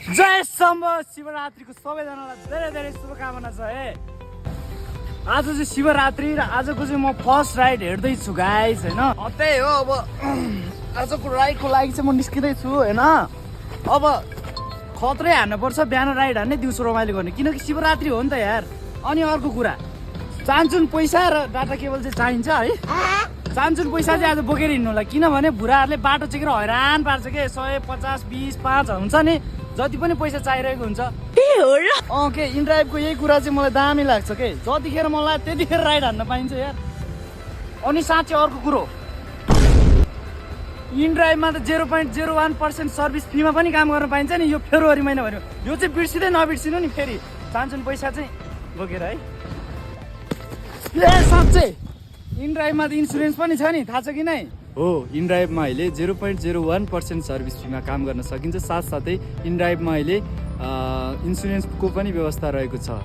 जय शम्भ शिवरात्रिको सबैजनालाई धेरै धेरै शुभकामना छ है। आज चाहिँ शिवरात्रि र आजको चाहिँ म फर्स्ट राइड हेर्दैछु गाइस होइन। त्यही हो अब आजको राइडको लागि चाहिँ म निस्किँदैछु होइन। अब खत्रै हान्नुपर्छ, बिहान राइड हान्ने दिउँसो रमाइलो गर्ने, किनकि शिवरात्रि हो नि त यार। अनि अर्को कुरा चान्चुन पैसा र डाटा केबल चाहिँ चाहिन्छ है। चान्चुन पैसा चाहिँ आज बोकेर हिँड्नु होला, किनभने बुढाहरूले बाटो चेकेर हैरान पार्छ के। 100, 50, 20, 5 हुन्छ नि, जति पनि पैसा चाहिरहेको हुन्छ। के इनड्राइभको यही कुरा चाहिँ मलाई दामी लाग्छ के। जतिखेर मलाई त्यतिखेर राइड हान्न पाइन्छ यार। अनि साँच्चै अर्को कुरो, इनड्राइभमा त 0.01% सर्भिस फीमा पनि काम गर्न पाइन्छ नि। यो फेब्रुअरी महिना भन्यो, यो चाहिँ बिर्सिँदै नबिर्सिनु नि फेरि। चान्चुन पैसा चाहिँ बोकेर है। ए साँच्चै इनड्राइभमा त इन्सुरेन्स पनि छ नि, थाहा छ कि नै? हो, इनड्राइभमा अहिले 0.01% सर्भिस फीमा काम गर्न सकिन्छ। साथसाथै इनड्राइभमा अहिले इन्सुरेन्सको पनि व्यवस्था रहेको छ।